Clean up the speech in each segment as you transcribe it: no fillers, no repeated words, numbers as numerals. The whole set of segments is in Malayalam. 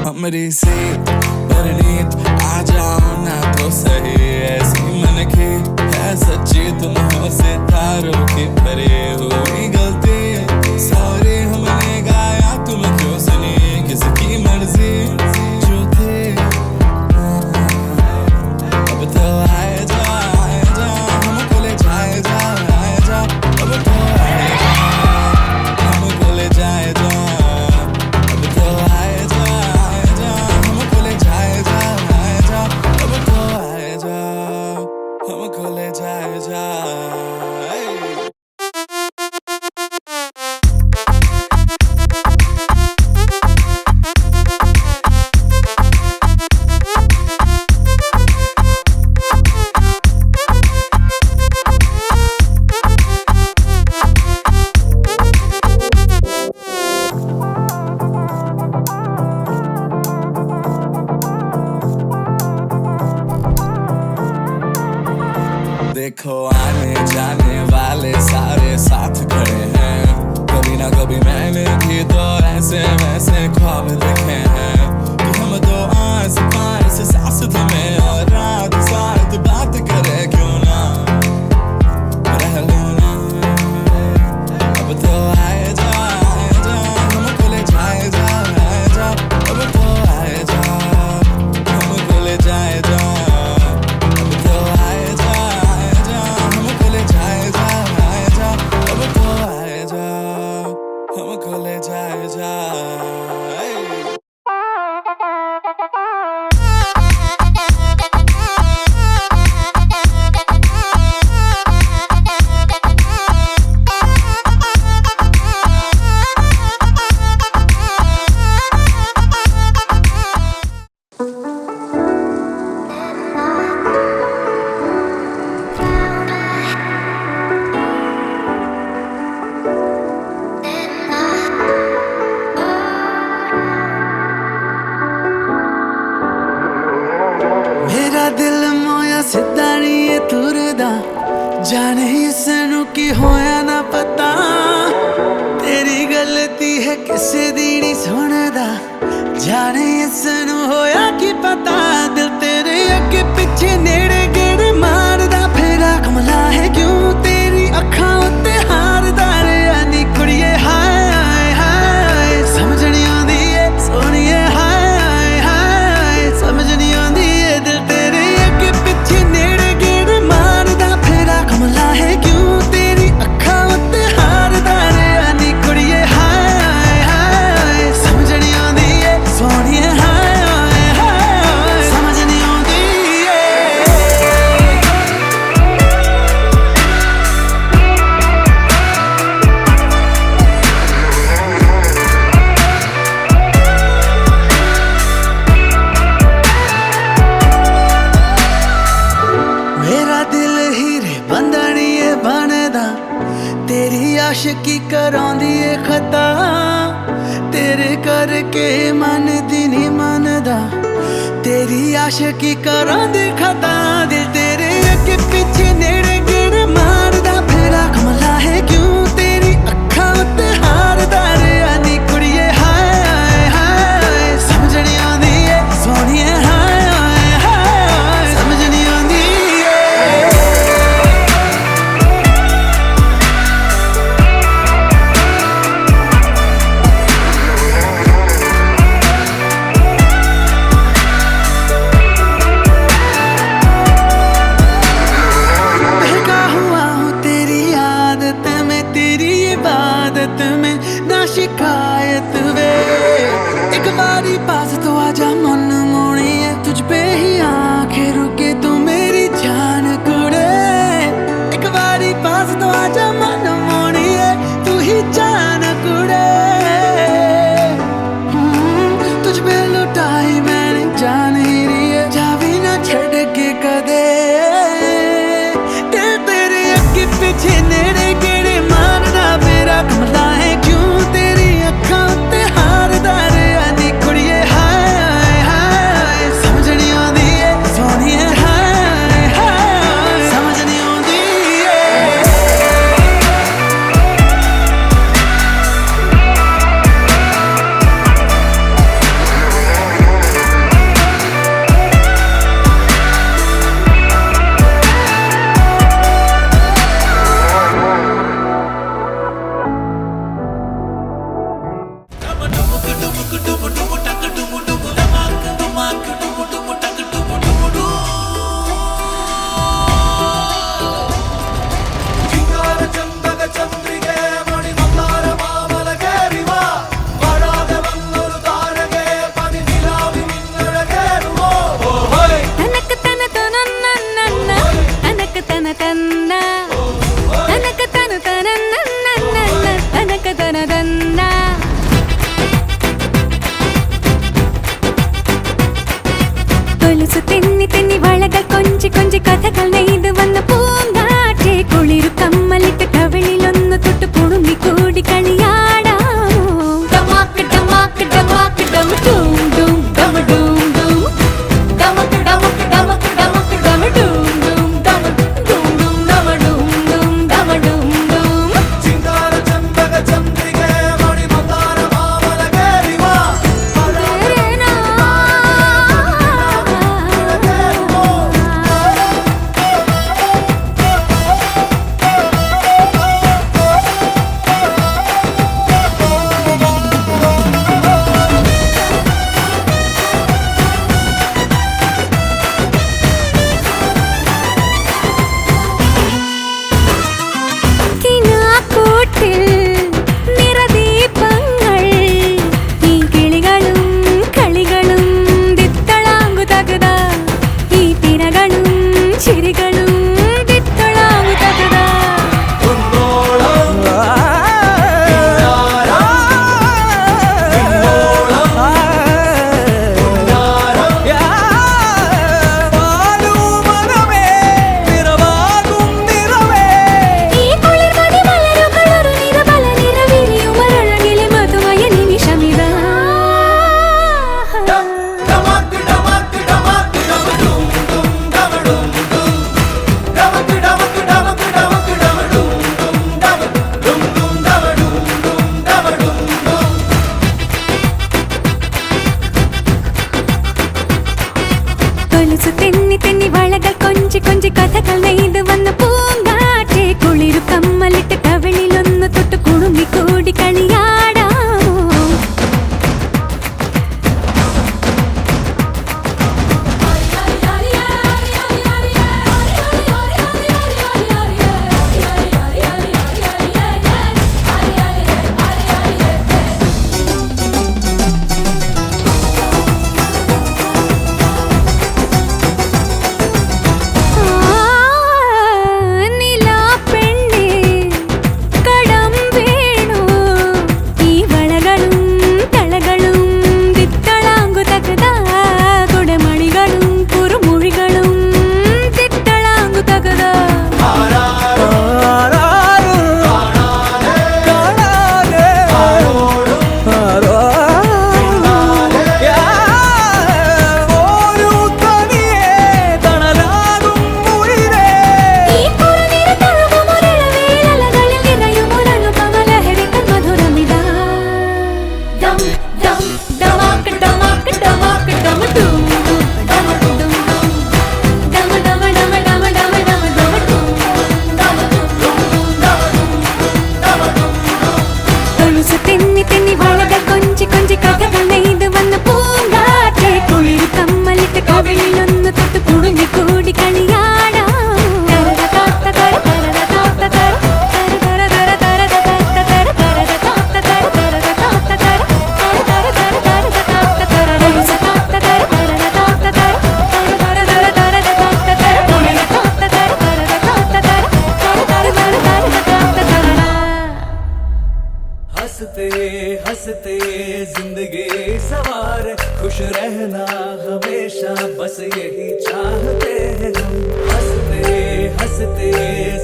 हमरी सी परनीत आ जाओ ना तो सही, ऐसी मन की है सच्ची तुम हो सितारों की परे हुई गलती सॉरी हमने गाया तुम क्यों सुनी किसकी मर्जी जो थी। अब तो आए जा हमको ले जाए जा अब तो आए जा हमको ले जाए जा अब तो आए जा हमको ले जाए जा अब तो आए जा हमको ले जाए जा। देखो आने जाने वाले सारे साथ खड़े हैं, कभी ना कभी मैंने भी तो ऐसे वैसे ख्वाब देखे हैं कि हम दो आस पास सास थमें और रात साथ बात करें क्यों ना रह लो ना। अब तो आए जा हमको ले जाए जा अब तो आए जा हमको ले जाए जा अब तो आए जा हमको ले जाए जा अब तो आए जा हमको ले जाए जा। मेरा दिल मोया सिद्धा नहीं तुरदा जाने इसनू की होया ना पता तेरी गलती है किसे दी नहीं सुनदा जाने इसनू होया की पता दिल तेरे अगे पीछे नेड़े गेड़े मारदा फेरा कमला है क्यों तेरी अखां उत्ते हारदा रे आनी कुड़िए हाय हाय समझ नहीं आंदी ए सोनिए हाय हाय समझ नहीं आंदी दिल तेरे अगे पीछे नेड़े गेड़े मारदा फेरा कमला है क्यों तेरी अखां उत्ते हारदा रे आनी कुड़िए हाय हाय समझ नहीं आंदी ए सोनिए हाय हाय समझ नहीं आंदी मेरा दिल हीरे बंदनिए बनदा तेरी आशिकी करांदी ए खता तेरे करके मन दी नहीं मनदा तेरी आशिकी करांदी खता दिल तेरे अगे पीछे नेड़े गेड़े मारदा फेरा कमला है क्यों तेरी अखां उत्ते हारदा रे आनी कुड़िए हाय हाय समझ नहीं आंदी ए सोनिए हाय हाय समझ नहीं आंदी बहका हुआ हूँ तेरी आदत में तेरी इबादत में नाशिक बारी पास तो आजा मन मोड़ी है तुझ पे ही आंखें रुके तू मेरी जान कुड़े एक बारी पास तो आजा मन मोड़ी है तू ही जान कुड़े तुझ पे लुटाई मैंने जान ही रही है जा भी ना छड़ के कदे दिल तेरे अगे पीछे नेड़े गेड़े मारना मेरा कमला है क्यों तेरी अखां ते हारदा रहा नी कुड़िए हाय हाय समझ नहीं आंदी है सोहणिए हाय हाय समझ नहीं आंदी തെന്നി തെന്നി വളകൾ കൊഞ്ചി കൊഞ്ചി കഥകൾ നെയ്ത് വന്ന പൂങ്കാറ്റെ കുളിരു കമ്മലിട്ട് കവിളിലൊന്ന് തൊട്ട് പുണുങ്ങി കൂടി കളിയാടാമോ ഡമാക്ക് ഡമാക്ക് ഡമാക്ക് ഡം ഡൂം ഡൂം ഡം ഡൂം ഡൂം ഡമക്ക് ഡമക്ക് ഡമക്ക് ഡമക്ക് ഡം ഡൂം ഡൂം ഡം ഡൂം ഡൂം ഡമ ഡൂം ഡൂം ഡമ ഡൂം ഡൂം ചിങ്കാര ചമ്പക ചന്ദ്രികേ മണി മന്ദാര മാമല കേറിവാ തെന്നി തെന്നി വളകൾ കൊഞ്ചി കൊഞ്ചി കഥകൾ നെയ്ത് വന്ന പൂങ്കാറ്റെ കുളിരു കമ്മലിട്ട് കവിളിലൊന്ന് തൊട്ട് കുണുങ്ങി കൂടി കളിയാടാമോ हंसते जिंदगी सवार खुश रहना हमेशा बस यही चाहते हैं हम हंसते हंसते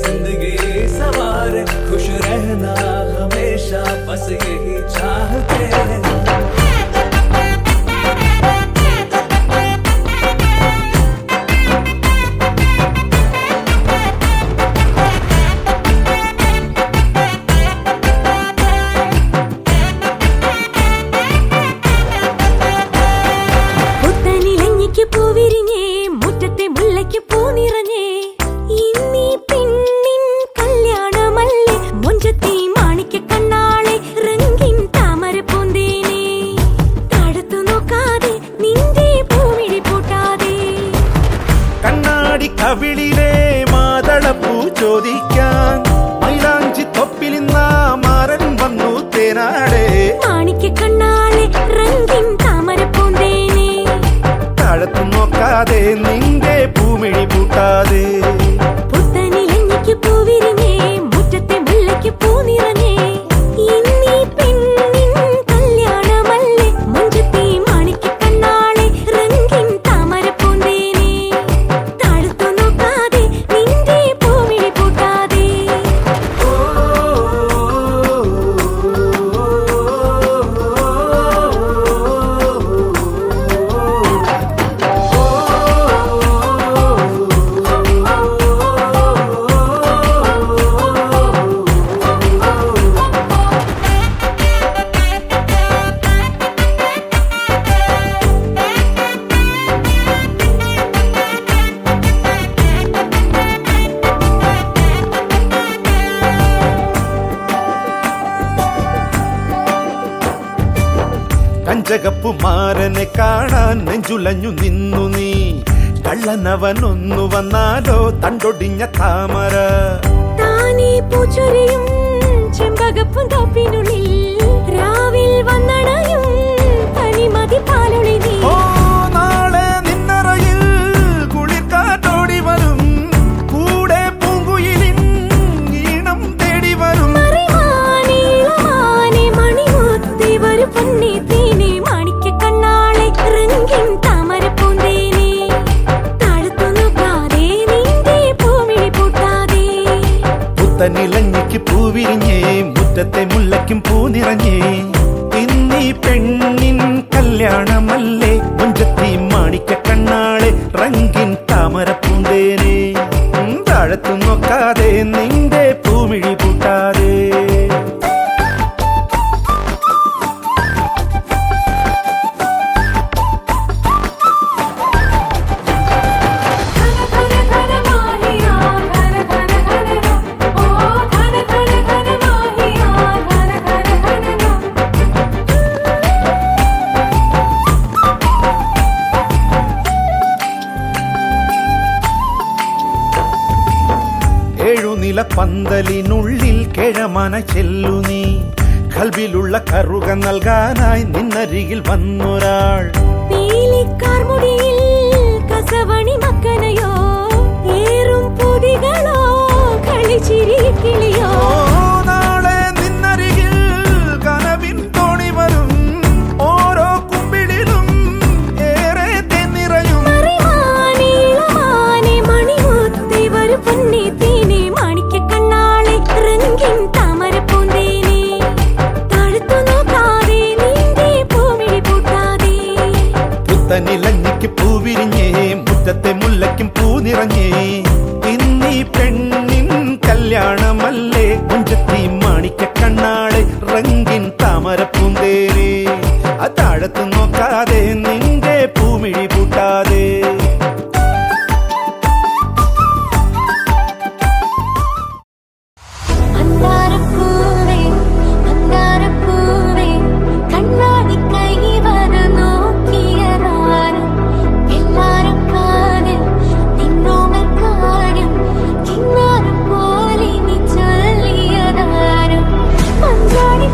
जिंदगी सवार खुश रहना हमेशा बस यही चाहते हैं हम കവിളിലെ മാതളപ്പൂ ചോദിക്കാൻ മൈലാഞ്ചി തൊപ്പിലിന്ന മാരൻ വന്നു തേനാടെ മാണിക്ക കണ്ണാളെ രംഗിൻ താമര പൂന്തേനെ താഴത്തു നോക്കാതെ നിന്റെ പൂമിഴി പൂട്ടാതെ പുത്തനിലഞ്ഞിക്ക് പൂവിരിഞ്ഞേ മുറ്റത്തെ മുല്ലയ്ക്ക് പൂ നിറഞ്ഞേ ഇന്നീ പെണ്ണിൻ കല്യാണമല്ലേ മുഞ്ചത്തി മാണിക്ക കണ്ണാളെ രംഗിൻ താമര പൂന്തേനെ താഴത്തു നോക്കാതെ നിന്റെ പൂമിഴി പൂട്ടാതെ കഞ്ചകപ്പു മാരനെ കാണാൻ നെഞ്ചുലഞ്ഞു നിന്നു നീ കള്ളനവനൊന്നു വന്നാലോ തണ്ടൊടിഞ്ഞ താമര താനേ പൂച്ചൊരിയും ചെമ്പകപ്പും തോപ്പിനുള്ളിൽ രാവിൽ വന്നണയും പനിമതി പാലൊളി നീ ഓ നാളെ നിന്നറയിൽ കുളിർക്കാറ്റോടി വരും കൂടെ പൂങ്കുയിലിൻ ഈണം തേടി വരും മറിമാനേ ഇളമാനേ മണിമുത്തേ വരു പൊന്നേ തേനേ മാണിക്ക കണ്ണാളെ രംഗിൻ താമര പൂന്തേനെ താഴത്തു നോക്കാതെ നിന്റെ പൂമിഴി പൂട്ടാതെ പുത്തനിലഞ്ഞിക്ക് പൂവിരിഞ്ഞേ മുറ്റത്തെ മുല്ലയ്ക്കും പൂ നിറഞ്ഞേ ഇന്നീ പെണ്ണിൻ കല്യാണമല്ലേ മുഞ്ചത്തി മാണിക്ക കണ്ണാളെ റംഗിൻ താമര പൂന്തേനെ താഴത്തു നോക്കാതെ നിന്റെ പൂമിഴി പൂട്ടാതെ ഘന ഘന മാഹിയാ ഘന ഘന ഘന ഓ ഘന ഘന ഘന മാഹിയാ ഘന ഘന ഘന ഏഴുനില പന്തലിനുള്ളിൽ കിഴമന ചെല്ലു നീ കൽബിലുള്ള കറുക നൽകാനായി നിന്നരികിൽ വന്നൊരാൾ പീലിക്കാർ മുടിയിൽ കസവണി മക്കനയോ ഏറും പൊതികളോ കളിച്ചിരി കിളിയോ ഓ നാളെ നിന്നരികിൽ കനവിൻ തോണി വരും ഓരോ കുമ്പിടിലും ഏറെ തെന്നിറയും മറിമാനേ ഇളമാനേ മണിമുത്തേ വരു പൊന്നേ തേനേ മാണിക്ക കണ്ണാളെ രംഗിൻ താമര പൂന്തേനെ താഴത്തു നോക്കാതെ നിന്റെ പൂമിഴി പൂട്ടാതെ പുത്തനിലഞ്ഞിക്ക് പൂവിരിഞ്ഞേ മുറ്റത്തെ മുല്ലയ്ക്കും പൂ നിറഞ്ഞേ ഇന്നീ പെണ്ണിൻ കല്യാണമല്ലേ മുഞ്ചത്തി മാണിക്ക കണ്ണാളെ റംഗിൻ താമര പൂന്തേനെ താഴത്തു നോക്കാതെ നിന്റെ പൂമിഴി പൂട്ടാതെ അന്താരപ്പൂവേ അന്താരപ്പൂവേ കണ്ണാടി കൈവര നോക്കിയതാരും എല്ലാരും കാതിൽ നിന്നോമൽ കാര്യം കിന്നാരം പോലെ നീ ചൊല്ലിയതാരും പഞ്ചാടി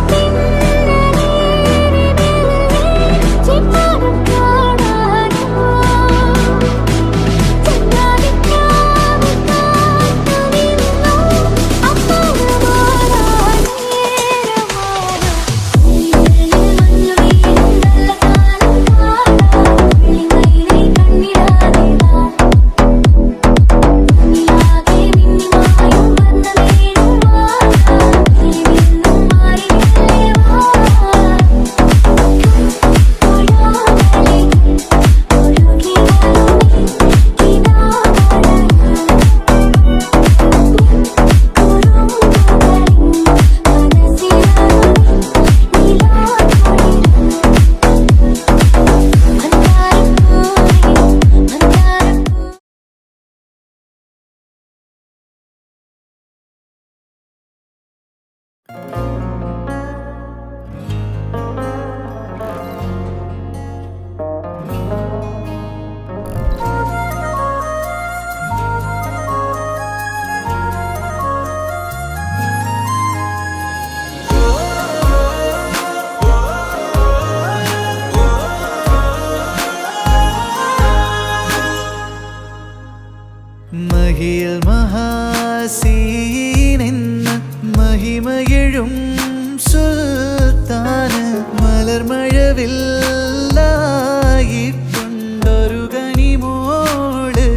മലർമഴവില്ലായിട്ടുണ്ടൊരു കനിമോള്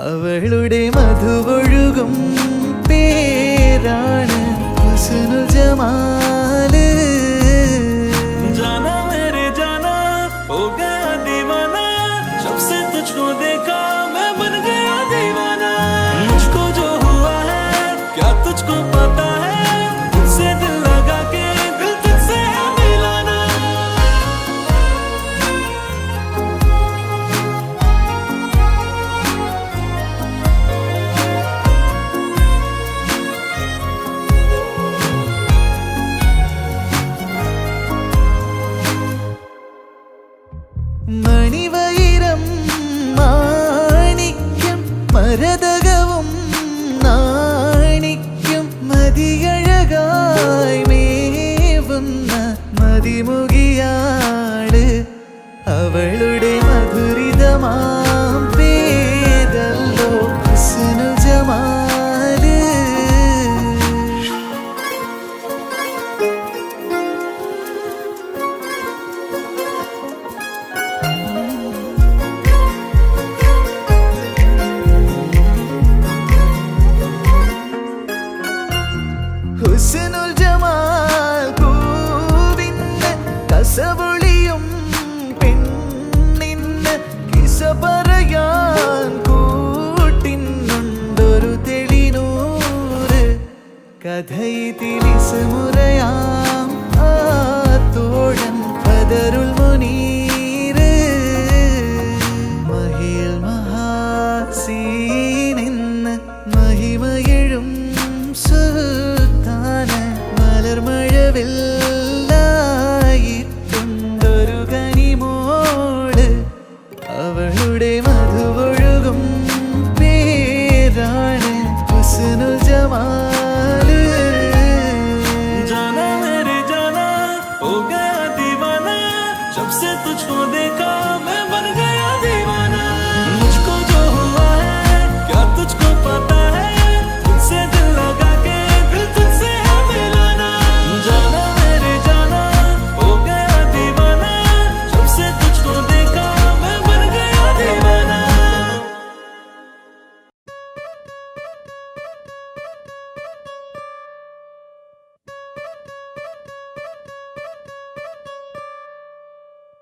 അവളുടെ മധുവൊഴുകും പേരാണ് ഹുസ്നുൽ ജമാല് जाना मेरे जाना हो गया दीवाना जब से तुझको देखा मैं बन गया दीवाना मुझको जो हुआ है क्या तुझको पता है तुझसे दिल लगा के दिल तुझसे है मिलाना മണിവൈരം മാണിക്യം മരതകവും നാണിക്യം മതിയഴകായി മേവുന്ന മതിമുകിയാട് അവളുടെ മധുരിതമാം പേരല്ലോ ഹുസ്നുൽ ജമാല് ഹുസ്നുൽ ജമാൽ പൂവിന്ന് കസവുളിയും പെണ്ണിന്ന് കിസ പറയാൻ കൂട്ടിനുണ്ടൊരു തെളിനൂറ് കഥയിതിലിസ് മുറയാം ആ തോഴൻ ബദറുൽ മുനീറ് മഹിൽ മഹാസീനെന്ന് മഹിമയെഴും സുൽത്താന് മലർമഴവില്ലായിട്ടുണ്ടൊരു കനിമോള് അവളുടെ മധുവൊഴുകും പേരാണ് ഹുസ്നുൽ ജമാല് जाना मेरे जाना हो गया दीवाना जब से तुझको देखा मैं बन गया दीवाना मुझको जो हुआ है क्या तुझको पता है तुझसे दिल लगा के दिल तुझसे है मिलाना जाना मेरे जाना हो गया दीवाना जब से तुझको देखा मैं बन गया दीवाना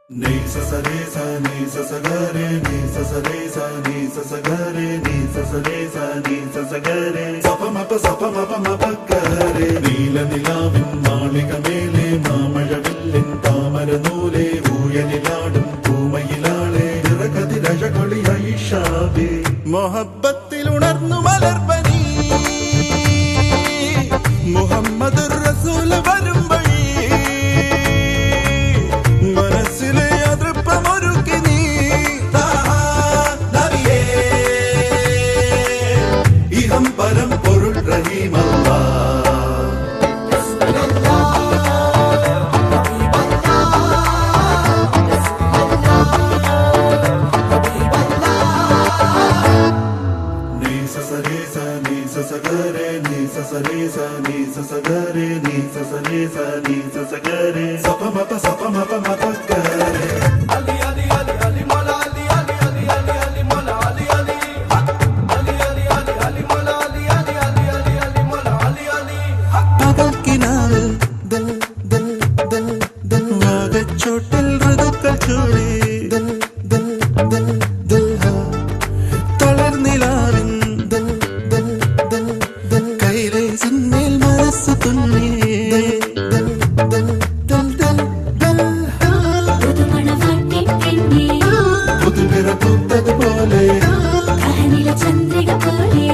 Ni sa sa re sa ni sa sa ga re ni sa sa re sa ni sa sa ga re ni sa sa re sa ni sa sa ga re sa pa ma pa ga re നീല നിലാവിൻ മാളിക മേലെ മാമഴവില്ലിൻ താമരനൂലെ ഊയലിലാടും പൂമയിലാളെ നിറകതിരഴകൊളിയായി ഷാബി മൊഹബത്തിൽ ഉണർന്നു മലർപനി മുഹമ്മദ് റസൂൽ വരും വഴി മനസ്സിലെ അതൃപ്പമൊരുക്കി നീ നബിയേ ഇഹം പരം പൊരുൾ റഹീമല്ലാ ni sa sa re sa ni sa sa ga re ni sa sa re sa ni sa sa ga re ni sa sa re sa ni sa sa ga re sa pa ma pa ga re പകൽക്കിനാവിൽ ദിൽ ദിൽ ദിൽ ദിൽ വാഗച്ചോട്ടിൽ ഋതുക്കൾ ചൂടി ദിൽ ദിൽ ദിൽ ദിൽ ഹാ തളർനിലാവിൻ ദിൽ ദിൽ ദിൽ ദിൽ കൈലേ സിന്നേൽ മനസ്സ് തുന്നി ദിൽ ദിൽ ദിൽ ദിൽ ദിൽ ദിൽ പുതുമണവാട്ടിൻ പെണ്ണേ പുതുപിറ പൂത്തതുപോലെ കഹനില ചന്ദ്രിക പോലെ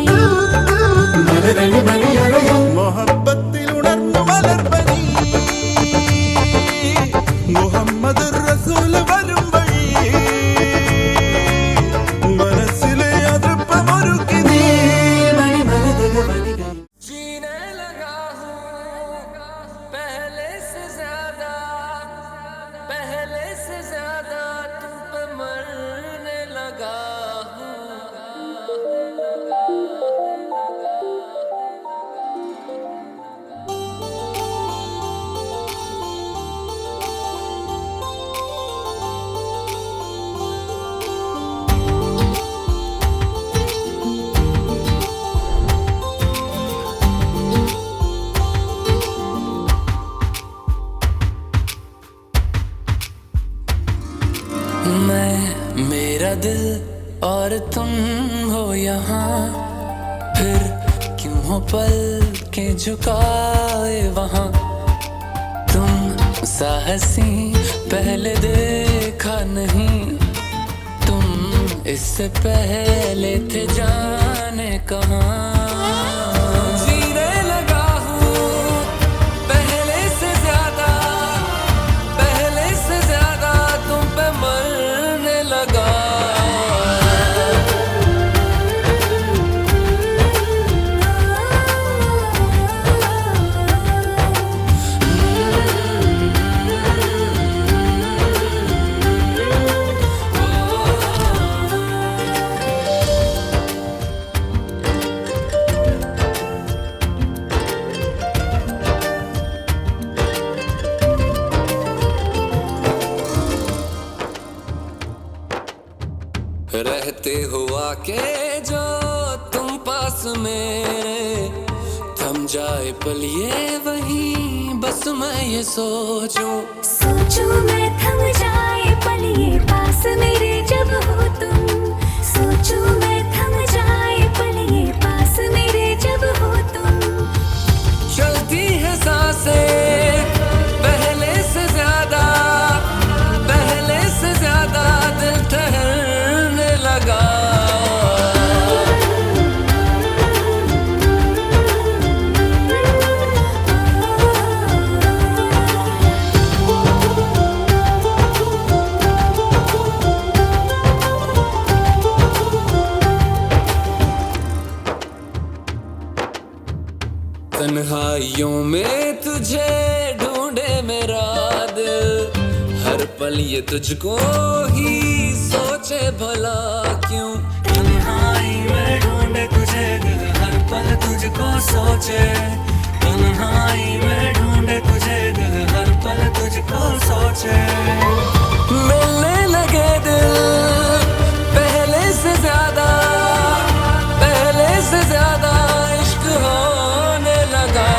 മലരണി മണിയറയും മൊഹബത്തിൽ ഉണർന്നു മലർപനി മുഹമ്മദ് റസൂൽ വരും വഴി മനസ്സിലെ അതൃപ്പമൊരുക്കി നീ जीने लगा हूँ पहले से ज्यादा तुम पे मरने लगा हूँ मैं मेरा दिल और तुम हो यहाँ, फिर क्यों हो पल के झुकाए वहाँ। तुम साहसी पहले देखा नहीं, तुम इससे पहले थे जाने कहाँ। जीने लगा हूँ पहले से ज्यादा, पहले से ज्यादा तुम पे मरने लगा। रहते हुआ के जो तुम पास मेरे, थम जाए पल ये वही बस मैं ये सोचूं मैं थम जाए पल ये पास मेरे जब हो तुम। सोचूं मैं थम जाए पल ये पास मेरे जब हो तुम। चलती है सांसें पहले से ज्यादा, पहले से ज्यादा दिल ठहरने लगा। तन्हाइयों में तुझे ढूंढे मेरा दिल, हर पल ये तुझको ही सोचे भला क्यों। तन्हाई में ढूंढे तुझे दिल, हर पल तुझको सोचे। तन्हाई में ढूंढे तुझे दिल, हर पल तुझको सोचे। मिलने लगे दिल पहले से ज्यादा, पहले से ज्यादा इश्क होने लगा।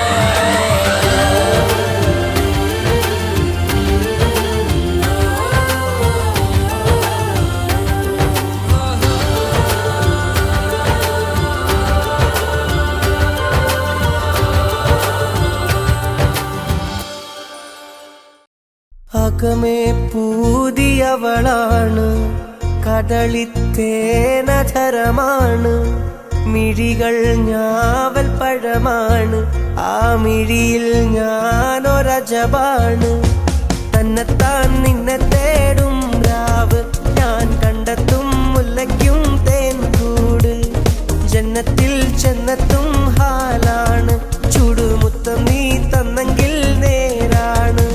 അകമേ പൂതിയവളാണ്, കദളിത്തേനധരമാണ്, മിഴികൾ ഞാവൽ പഴമാണ്, ആ മിഴിയിൽ ഞാനൊരജബാണ്. തന്നെത്താൻ നിന്നെ തേടും രാവ്, ഞാൻ കണ്ടെത്തും മുല്ലയ്ക്കും തേൻ കൂട്. ജന്നത്തിൽ ചെന്നെത്തും ഹാലാണ്, ചുടുമുത്തം നീ തന്നെങ്കിൽ നേരാണ്.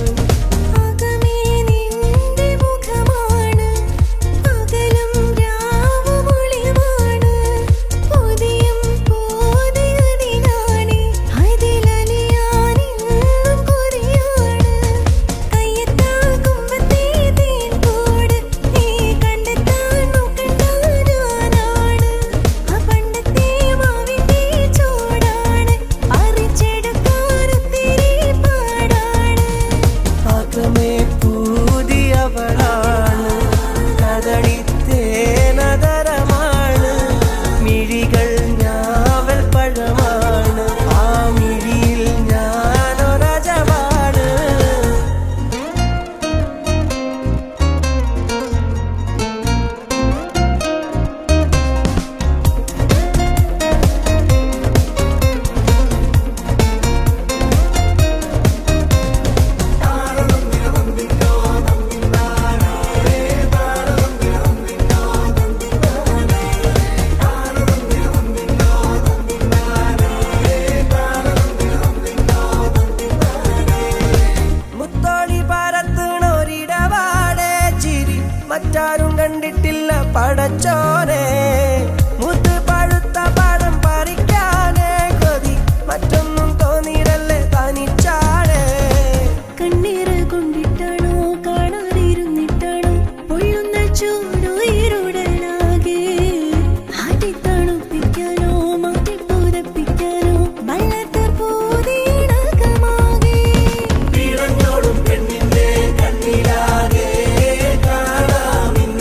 മറ്റാരും കണ്ടിട്ടില്ല പടച്ചോനെ, മുത്ത് പഴുത്ത പഴം പറിക്കാനേ കൊതി, മറ്റൊന്നും തോന്നിയിടല്ലേ തനിച്ചാണേ. കണ്ണീര് കൊണ്ടിട്ടാണോ കാണാതിരുന്നിട്ടാണോ പൊള്ളുന്ന ചൂടുയരുടലാകെ, ആട്ടി തണുപ്പിക്കാനോ മാറ്റി പൂരപ്പിക്കാനോ വല്ലാത്ത പൂതിയിണക്കമാകെ. പിറന്നോടും പെണ്ണിന്റെ കണ്ണിലാകെ കാണാമിന്ന്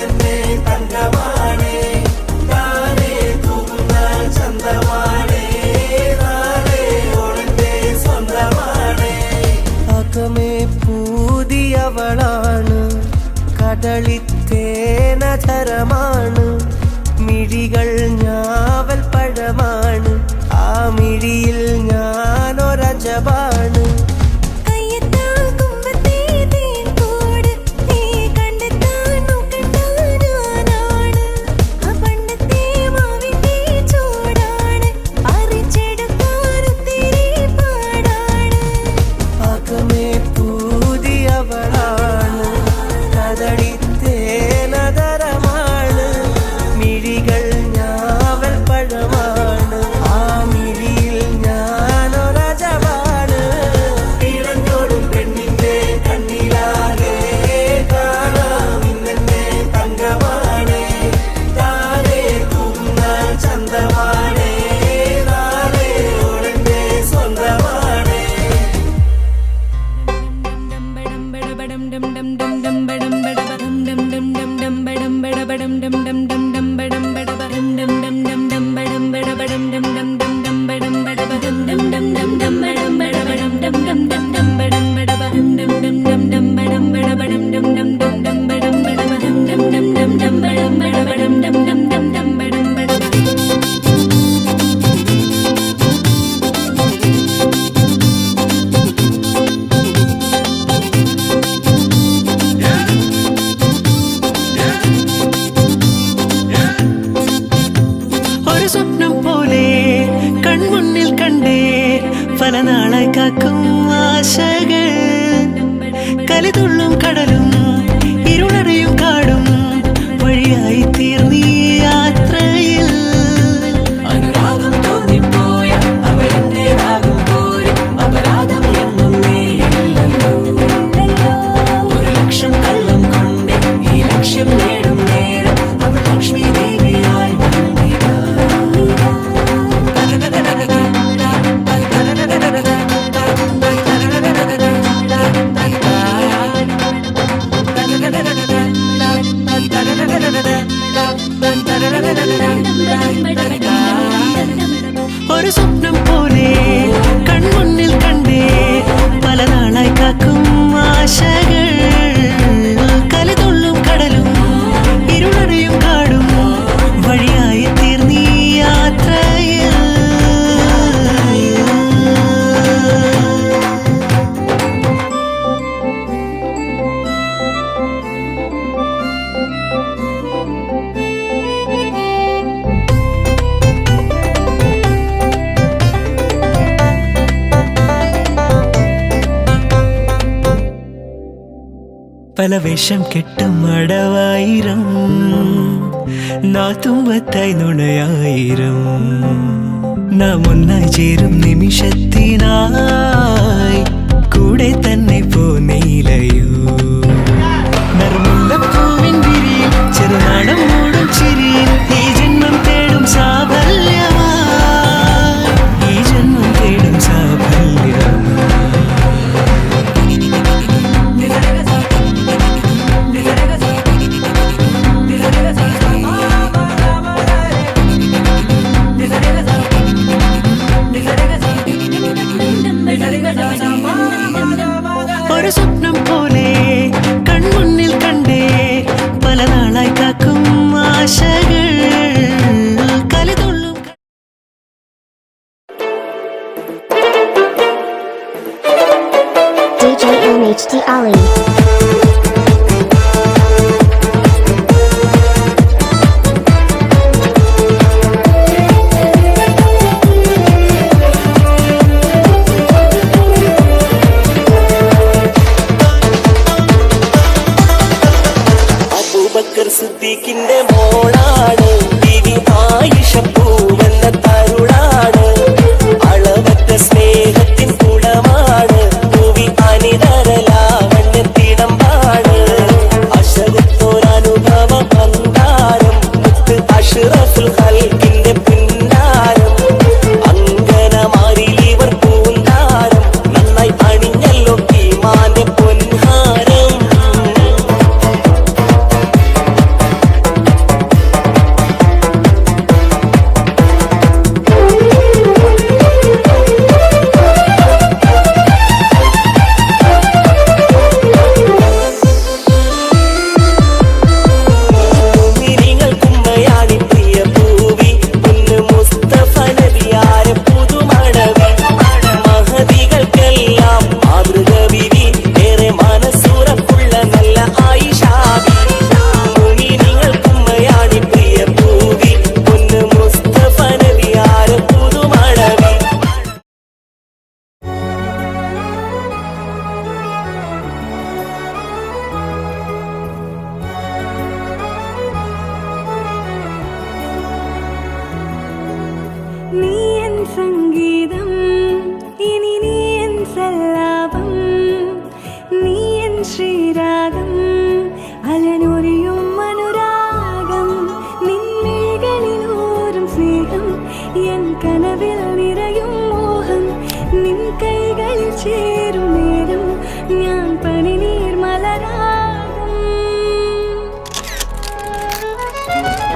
കദളിത്തേനധരമാണ്, മിഴികൾ ഞാവൽ പഴമാണ്, ആ മിഴിയിൽ ഞാനൊരജപാണ്. കലിതുള്ളും കടലും ഇരുളറിയും കാടും വഴിയായി തീർന്നീ യാത്രയിൽ. അനുരാഗം തോന്നിപ്പോയ അവരെന്റേതാകും പോലും അപരാധം എന്നും നീയല്ലോ. ഒരു ലക്ഷം കള്ളം കൊണ്ട് ഈ ലക്ഷ്യം നേടും നേരം അവൾ ലക്ഷ്മി ദേവിയായി വന്നിതാ. ഒരു സ്വപ്നം പോലെ കൺമുന്നിൽ കണ്ടേ പല നാളായി കാക്കും ആശകൾ. കലിതുള്ളും കടലും ഇരുളറിയും കാടും വഴിയായി തീർന്നീ യാത്രയിൽ. പല വേഷം കെട്ടും അടവായിരം നാത്തുമ്പത്തായി നുണയായിരം നാം ഒന്നായി ചേരും നിമിഷത്തിനായി കൂടെ തന്നെ പോന്നീലയോ. നറുമുല്ലപ്പൂവിൻ വിരിയിൽ ചെറുനാടം മൂടും ചിരിയിൽ ഈ ജന്മം തേടും സാഫല്യമായി, ഈ ജന്മം തേടും സാഫല്യമായി. ഒരു സ്വപ്നം പോലെ കൺമുന്നിൽ കണ്ടേ പല നാളായി കാക്കും ആശകൾ. കലിതുള്ളും DJ NHT Ali. സിദ്ദീഖിന്റെ മോളാണ് ബീവി ആയിഷ പൂവെന്ന തരുളാണ്. അളവറ്റ സ്നേഹത്തിൻ കുടമാണ് ഭൂവി അനിതരലാവണ്യത്തിടമ്പാണ്. അശകത്തോരനുഭവം മന്ദാരം മുത്ത് അഷ്റഫുൽ ഖൽഖിന്റെ പിന്നാരം. അങ്കനമാരിലിവർ പൂന്താരം നന്നായി അണിഞ്ഞല്ലോ ഈമാന്റെ പൊൻഹാരം.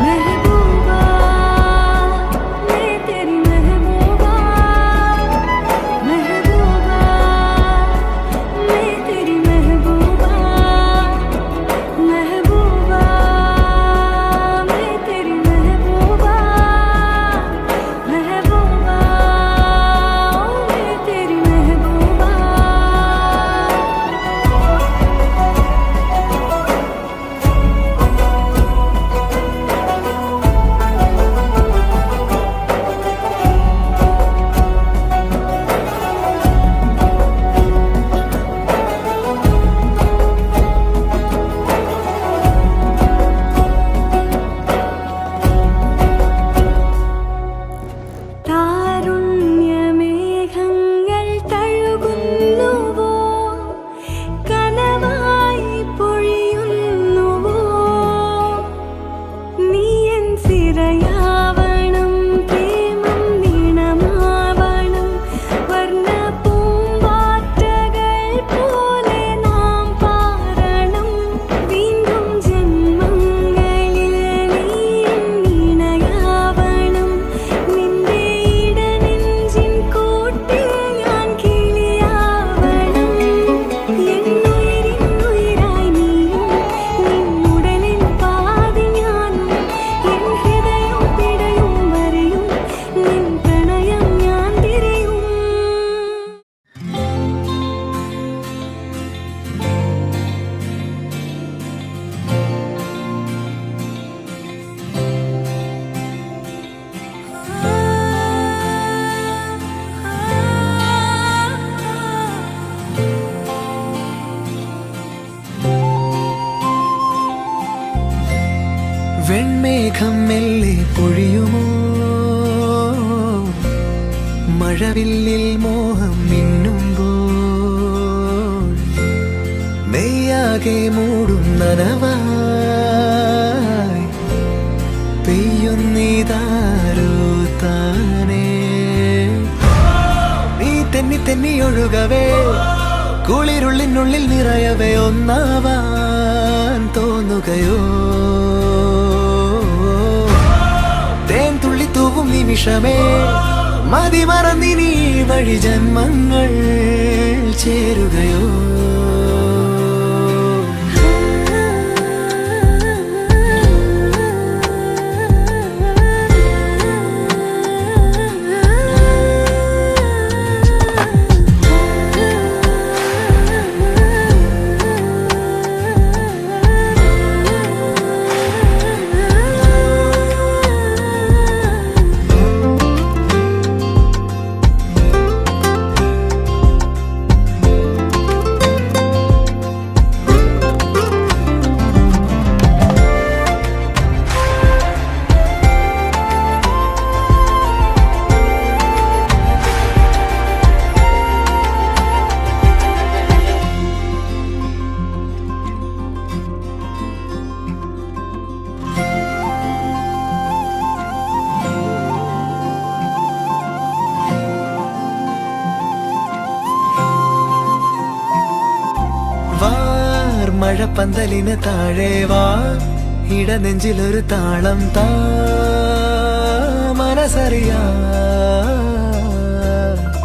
महबूबा मैं तेरी महबूबा महबूबा मैं तेरी महबूबा महबूबा मैं तेरी महबूबा महबूबा मैं तेरी महबूबा താരുണ്യമേഘങ്ങൾ തഴുകുന്നുവോ കനവായി പൊഴിയുന്നുവോ നീ എൻ സിരയാവണം പ്രേമം നീണമാവണം വർണ്ണ പൂമ്പാറ്റകൾ പോലെ നാം പാറണം വീണ്ടും ജന്മങ്ങളിൽ നീ എൻ വീണയാവണം നിന്റെ ഇടനെഞ്ചിൻ കൂട്ടിൽ ഞാൻ കിളിയാവണം എന്നുയിരിന്നുയിരായി നീയും നിൻ ഉടലിൻ പാതി ഞാനും എൻ ഹൃദയം പിടയും വരെയും നിൻ പ്രണയം ഞാൻ തിരയും വെൺമേഘം മെല്ലെ പൊഴിയുമോ മഴവില്ലിൽ മോഹം മിന്നുമ്പോൾ മെയ്യാകെ മൂടും നനവായി പെയ്യുന്നിതാരോ താനേ നീ തെന്നി തെന്നി ഒഴുകവേ കുളിരുള്ളിനുള്ളിൽ നിറയവേ ഒന്നാവാൻ തോന്നുകയോ തേൻ തുള്ളി തൂവും നിമിഷമേ മതി മറന്നിനി വഴി ജന്മങ്ങൾ ചേരുകയോ മഴപ്പന്തലിന് താഴെ വാ ഇടനെഞ്ചിലൊരു താളം താ മനസ്സറിയാ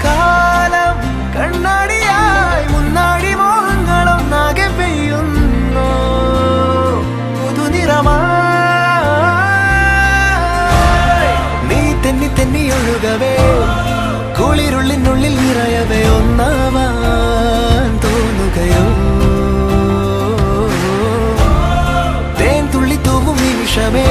കാലം കണ്ണാടിയായി മുന്നാടി മോഹങ്ങളൊന്നാകെ പെയ്യുന്നു പുതുനിറമായി നീ തെന്നി തെന്നി ഒഴുകവേ കുളിരുള്ളിനുള്ളിൽ നിറയവേ ഒന്നാവാൻ തോന്നുകയോ തേൻ തുള്ളി തൂവും നിമിഷമേ